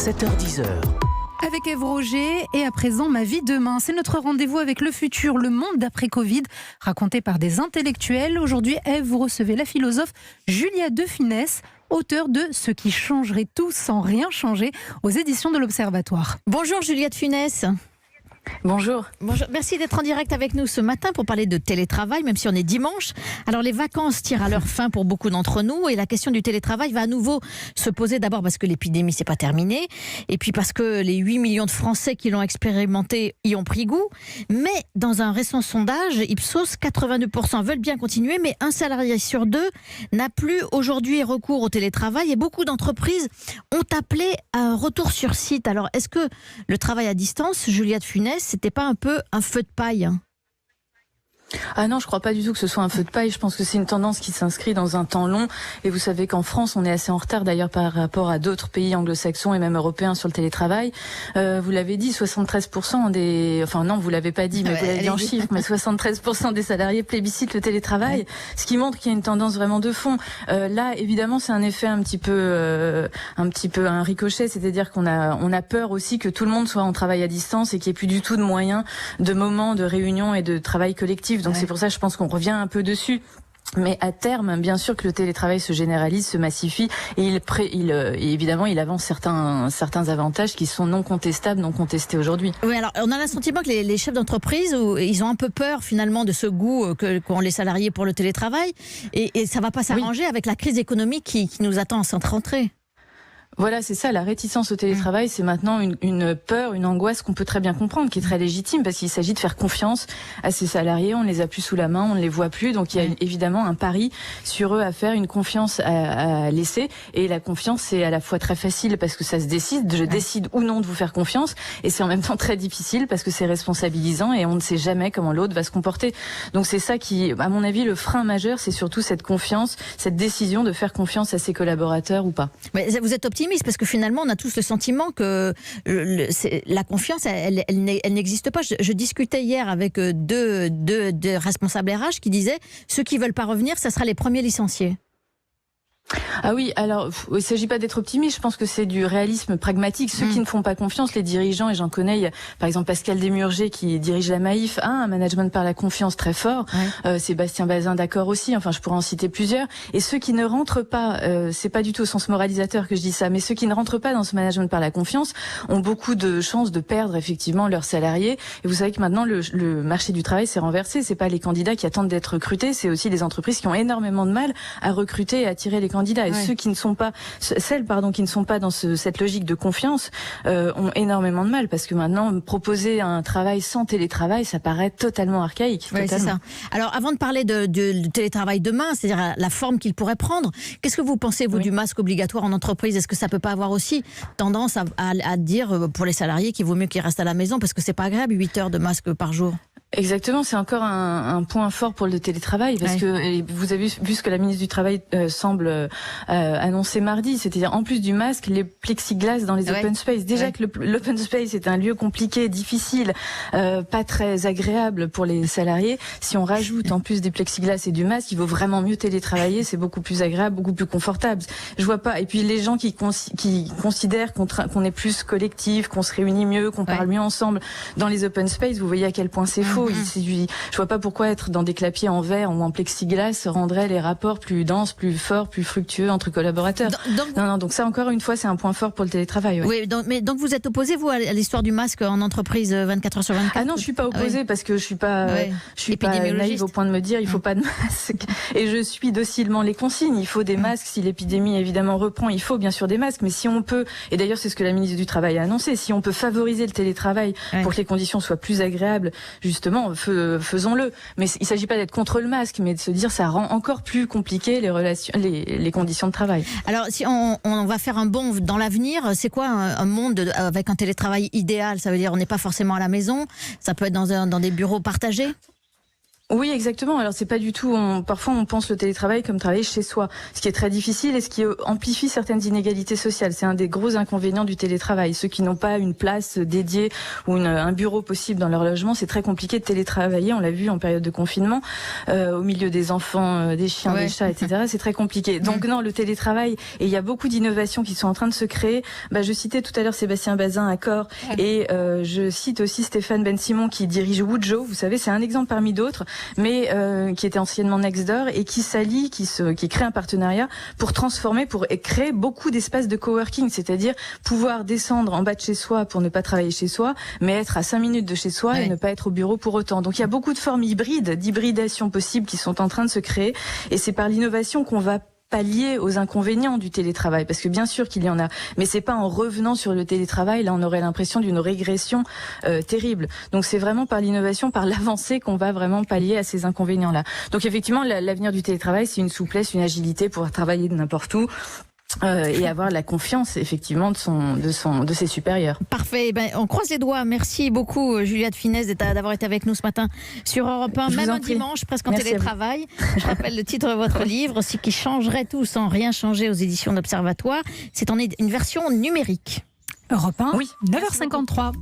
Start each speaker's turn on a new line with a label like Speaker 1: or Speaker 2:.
Speaker 1: 7h10.
Speaker 2: Avec Ève Roger et à présent Ma vie demain. C'est notre rendez-vous avec le futur, le monde d'après Covid, raconté par des intellectuels. Aujourd'hui, Ève, vous recevez la philosophe Julia de Funès, auteure de Ce qui changerait tout sans rien changer, aux éditions de l'Observatoire.
Speaker 3: Bonjour Julia de Funès.
Speaker 4: Bonjour.
Speaker 3: Bonjour. Merci d'être en direct avec nous ce matin pour parler de télétravail, même si on est dimanche. Alors les vacances tirent à leur fin pour beaucoup d'entre nous et la question du télétravail va à nouveau se poser, d'abord parce que l'épidémie c'est pas terminé et puis parce que les 8 millions de Français qui l'ont expérimenté y ont pris goût. Mais dans un récent sondage, Ipsos, 82% veulent bien continuer, mais un salarié sur deux n'a plus aujourd'hui recours au télétravail et beaucoup d'entreprises ont appelé à un retour sur site. Alors est-ce que le travail à distance, Julia de Funès, c'était pas un peu un feu de paille ?
Speaker 4: Ah non, je crois pas du tout que ce soit un feu de paille. Je pense que c'est une tendance qui s'inscrit dans un temps long. Et vous savez qu'en France, on est assez en retard d'ailleurs par rapport à d'autres pays anglo-saxons et même européens sur le télétravail. Vous l'avez dit, 73% des... Enfin non, vous l'avez pas dit, mais vous l'avez dit en chiffres, mais 73% des salariés plébiscitent le télétravail, ce qui montre qu'il y a une tendance vraiment de fond. Là, évidemment, c'est un effet un petit peu un ricochet, c'est-à-dire qu'on a peur aussi que tout le monde soit en travail à distance et qu'il n'y ait plus du tout de moyens, de moments, de réunions et de travail collectif. Donc c'est pour ça, je pense qu'on revient un peu dessus. Mais à terme, bien sûr que le télétravail se généralise, se massifie, et évidemment, il avance certains avantages qui sont non contestables, non contestés aujourd'hui.
Speaker 3: Oui, alors on a le sentiment que les chefs d'entreprise, ils ont un peu peur finalement de ce goût qu'ont les salariés pour le télétravail, et ça va pas s'arranger avec la crise économique qui nous attend en cette rentrée.
Speaker 4: Voilà, c'est ça, la réticence au télétravail, c'est maintenant une peur, une angoisse qu'on peut très bien comprendre, qui est très légitime, parce qu'il s'agit de faire confiance à ces salariés, on ne les a plus sous la main, on ne les voit plus, donc il y a évidemment un pari sur eux à faire, une confiance à laisser, et la confiance c'est à la fois très facile parce que ça se décide, je décide ou non de vous faire confiance, et c'est en même temps très difficile parce que c'est responsabilisant et on ne sait jamais comment l'autre va se comporter. Donc c'est ça qui, à mon avis, le frein majeur, c'est surtout cette confiance, cette décision de faire confiance à ses collaborateurs ou pas.
Speaker 3: Mais vous êtes optimiste parce que finalement on a tous le sentiment que la confiance elle n'existe pas. Je discutais hier avec deux responsables RH qui disaient ceux qui veulent pas revenir, ça sera les premiers licenciés.
Speaker 4: Ah oui, alors il ne s'agit pas d'être optimiste, je pense que c'est du réalisme pragmatique. Ceux qui ne font pas confiance, les dirigeants, et j'en connais, il y a, par exemple Pascal Desmurger qui dirige la Maïf, a un management par la confiance très fort, Sébastien Bazin d'accord aussi, enfin je pourrais en citer plusieurs, et ceux qui ne rentrent pas, c'est pas du tout au sens moralisateur que je dis ça, mais ceux qui ne rentrent pas dans ce management par la confiance ont beaucoup de chances de perdre effectivement leurs salariés, et vous savez que maintenant le marché du travail s'est renversé, c'est pas les candidats qui attendent d'être recrutés, c'est aussi les entreprises qui ont énormément de mal à recruter et à attirer les candidats. Et ceux qui ne sont pas, celles qui ne sont pas dans cette logique de confiance ont énormément de mal parce que maintenant proposer un travail sans télétravail, ça paraît totalement archaïque.
Speaker 3: Oui, c'est ça. Alors avant de parler de télétravail demain, c'est-à-dire la forme qu'il pourrait prendre, qu'est-ce que vous pensez vous du masque obligatoire en entreprise ? Est-ce que ça peut pas avoir aussi tendance à dire pour les salariés qu'il vaut mieux qu'ils restent à la maison parce que c'est pas agréable 8 heures de masque par jour ?
Speaker 4: Exactement, c'est encore un point fort pour le télétravail parce que vous avez vu ce que la ministre du Travail semble annoncer mardi, c'est-à-dire en plus du masque, les plexiglas dans les open space. Déjà que l'open space est un lieu compliqué, difficile, pas très agréable pour les salariés. Si on rajoute en plus des plexiglas et du masque, il vaut vraiment mieux télétravailler, c'est beaucoup plus agréable, beaucoup plus confortable. Je vois pas. Et puis les gens qui considèrent qu'on est plus collectif, qu'on se réunit mieux, qu'on parle mieux ensemble dans les open space, vous voyez à quel point c'est faux. Je vois pas pourquoi être dans des clapiers en verre ou en plexiglas rendrait les rapports plus denses, plus forts, plus fructueux entre collaborateurs. Donc ça encore une fois c'est un point fort pour le télétravail.
Speaker 3: Oui, donc vous êtes opposé vous à l'histoire du masque en entreprise 24 heures sur 24 ?
Speaker 4: Ah non, je suis pas opposée parce que je suis pas naïve au point de me dire il faut pas de masque et je suis docilement les consignes. Il faut des masques si l'épidémie évidemment reprend. Il faut bien sûr des masques, mais si on peut, et d'ailleurs c'est ce que la ministre du Travail a annoncé, si on peut favoriser le télétravail pour que les conditions soient plus agréables, justement, faisons-le. Mais il ne s'agit pas d'être contre le masque, mais de se dire ça rend encore plus compliqué les conditions de travail.
Speaker 3: Alors, si on va faire un bond dans l'avenir, c'est quoi un monde avec un télétravail idéal ? Ça veut dire on n'est pas forcément à la maison, ça peut être dans des bureaux partagés ?
Speaker 4: Oui, exactement. Alors c'est pas du tout. Parfois on pense le télétravail comme travailler chez soi, ce qui est très difficile et ce qui amplifie certaines inégalités sociales. C'est un des gros inconvénients du télétravail. Ceux qui n'ont pas une place dédiée ou un bureau possible dans leur logement, c'est très compliqué de télétravailler. On l'a vu en période de confinement, au milieu des enfants, des chiens, des chats, etc. C'est très compliqué. Donc non, le télétravail, et il y a beaucoup d'innovations qui sont en train de se créer. Je citais tout à l'heure Sébastien Bazin à Corps, et je cite aussi Stéphane Ben-Simon qui dirige Woodjoe. Vous savez, c'est un exemple parmi d'autres, mais qui était anciennement Nextdoor et qui s'allie, qui crée un partenariat pour transformer, pour créer beaucoup d'espaces de coworking, c'est-à-dire pouvoir descendre en bas de chez soi pour ne pas travailler chez soi, mais être à 5 minutes de chez soi et ne pas être au bureau pour autant. Donc il y a beaucoup de formes d'hybridation possibles qui sont en train de se créer, et c'est par l'innovation qu'on va pallier aux inconvénients du télétravail, parce que bien sûr qu'il y en a, mais c'est pas en revenant sur le télétravail, là on aurait l'impression d'une régression terrible. Donc c'est vraiment par l'innovation, par l'avancée qu'on va vraiment pallier à ces inconvénients-là. Donc effectivement, l'avenir du télétravail, c'est une souplesse, une agilité pour travailler de n'importe où. Et avoir la confiance effectivement de ses supérieurs.
Speaker 3: Parfait, on croise les doigts. Merci beaucoup Julia de Finesse d'avoir été avec nous ce matin sur Europe 1, même un dimanche, presque en télétravail. Je rappelle le titre de votre livre, Ce qui changerait tout sans rien changer, aux éditions d'Observatoire. C'est une version numérique.
Speaker 2: Europe 1, 9h53.